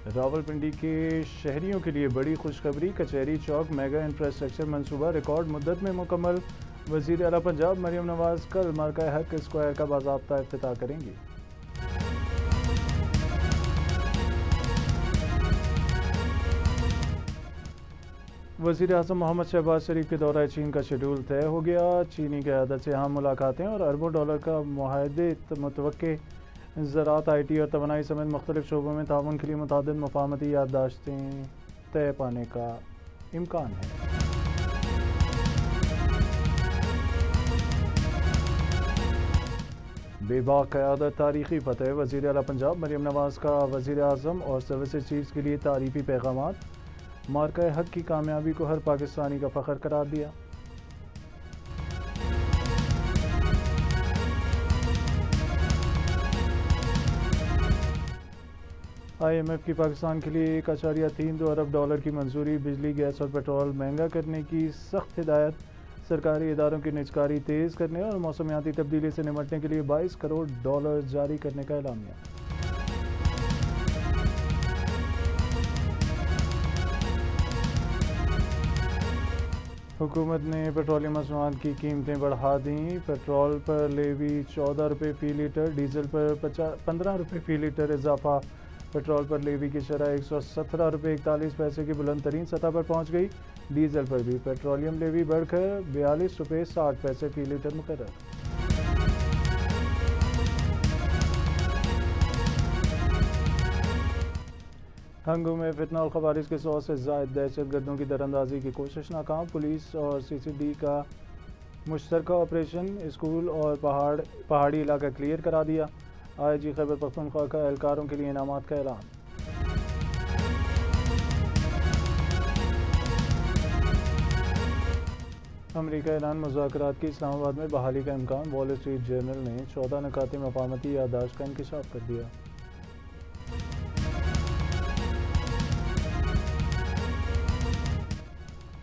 راولپنڈی کے شہریوں کے لیے بڑی خوشخبری، کچہری چوک میگا انفراسٹرکچر منصوبہ ریکارڈ مدت میں مکمل۔ وزیر اعلیٰ پنجاب مریم نواز کل مرکز حق اسکوائر کا باضابطہ افتتاح کریں گی۔ وزیر اعظم محمد شہباز شریف کے دورہ چین کا شیڈول طے ہو گیا، چینی قیادت سے اہم ملاقاتیں اور اربوں ڈالر کا معاہدے متوقع۔ زراعت، آئی ٹی اور توانائی سمیت مختلف شعبوں میں تعاون کے لیے متعدد مفاہمتی یادداشتیں طے پانے کا امکان ہے۔ بے باک قیادت، تاریخی فتح، وزیر اعلیٰ پنجاب مریم نواز کا وزیر اعظم اور سروسز چیفز کے لیے تعریفی پیغامات۔ مارکہ حق کی کامیابی کو ہر پاکستانی کا فخر قرار دیا۔ آئی ایم ایف کی پاکستان کے لیے 1.32 ارب ڈالر کی منظوری، بجلی، گیس اور پیٹرول مہنگا کرنے کی سخت ہدایت، سرکاری اداروں کی نجکاری تیز کرنے اور موسمیاتی تبدیلی سے نمٹنے کے لیے 22 کروڑ ڈالر جاری کرنے کا اعلامیہ۔ حکومت نے پیٹرولیم مصنوعات کی قیمتیں بڑھا دیں، پیٹرول پر لیوی 14 روپے فی لیٹر، ڈیزل پر 15 روپے فی لیٹر اضافہ۔ پیٹرول پر لیوی کی شرح 117 روپے 41 پیسے کی بلند ترین سطح پر پہنچ گئی، ڈیزل پر بھی پیٹرولیم لیوی بڑھ کر 42 روپے 60 پیسے فی لیٹر مقرر۔ ہنگو میں فتنہ الخوارج کے 100 سے زائد دہشت گردوں کی دراندازی کی کوشش ناکام، پولیس اور سی سی ڈی کا مشترکہ آپریشن اسکول اور پہاڑی علاقہ کلیئر کرا دیا۔ آئی جی خیبر پختونخوا کا اہلکاروں کے لیے انعامات کا اعلان۔ امریکہ ایران مذاکرات کی اسلام آباد میں بحالی کا امکان، وال اسٹریٹ جرنل نے 14 نکاتی مفاہمتی یادداشت کا انکشاف کر دیا۔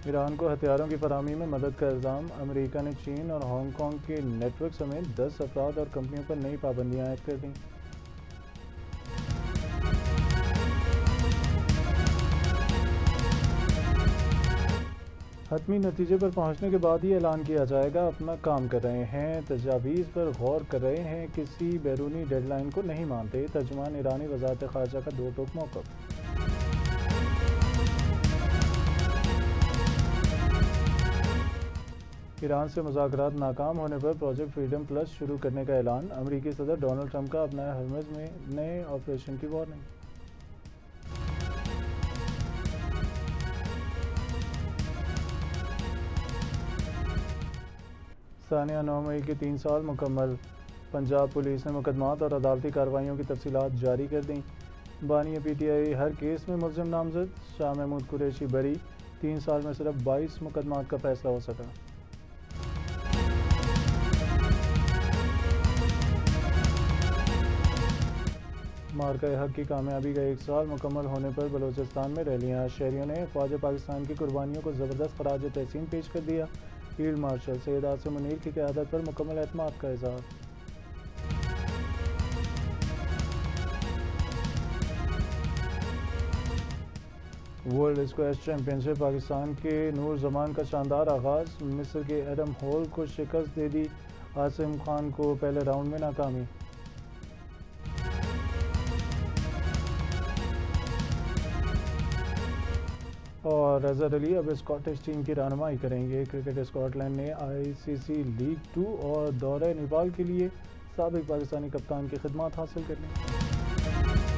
ایران کو ہتھیاروں کی فراہمی میں مدد کا الزام، امریکہ نے چین اور ہانگ کانگ کے نیٹ ورک سمیت 10 افراد اور کمپنیوں پر نئی پابندیاں عائد کر دیں۔ حتمی نتیجے پر پہنچنے کے بعد ہی اعلان کیا جائے گا، اپنا کام کر رہے ہیں، تجاویز پر غور کر رہے ہیں، کسی بیرونی ڈیڈ لائن کو نہیں مانتے، ترجمان ایرانی وزارت خارجہ کا دو ٹوک موقف۔ ایران سے مذاکرات ناکام ہونے پر پروجیکٹ فریڈم پلس شروع کرنے کا اعلان، امریکی صدر ڈونلڈ ٹرمپ کا اپنا ہرمز میں نئے آپریشن کی وارننگ۔ ثانیہ 9 مئی کے 3 سال مکمل، پنجاب پولیس نے مقدمات اور عدالتی کارروائیوں کی تفصیلات جاری کر دیں، بانی P T I Hare case میں ملزم نامزد، شاہ محمود قریشی بری، 3 سال میں صرف 22 مقدمات کا فیصلہ ہو سکا۔ مارکہ حق کی کامیابی کا 1 سال مکمل ہونے پر بلوچستان میں ریلیاں، شہریوں نے افواج پاکستان کی قربانیوں کو زبردست خراج تحسین پیش کر دیا، فیلڈ مارشل سید عاصم منیر کی قیادت پر مکمل اعتماد کا اظہار۔ ورلڈ اسکواش چیمپئن شپ، پاکستان کے نور زمان کا شاندار آغاز، مصر کے ایڈم ہول کو شکست دے دی، عاصم خان کو پہلے راؤنڈ میں ناکامی۔ اور اظہر علی اب اسکاٹش ٹیم کی رہنمائی کریں گے، کرکٹ اسکاٹ لینڈ نے آئی سی سی لیگ 2 اور دورہ نیپال کے لیے سابق پاکستانی کپتان کی خدمات حاصل کر لیں۔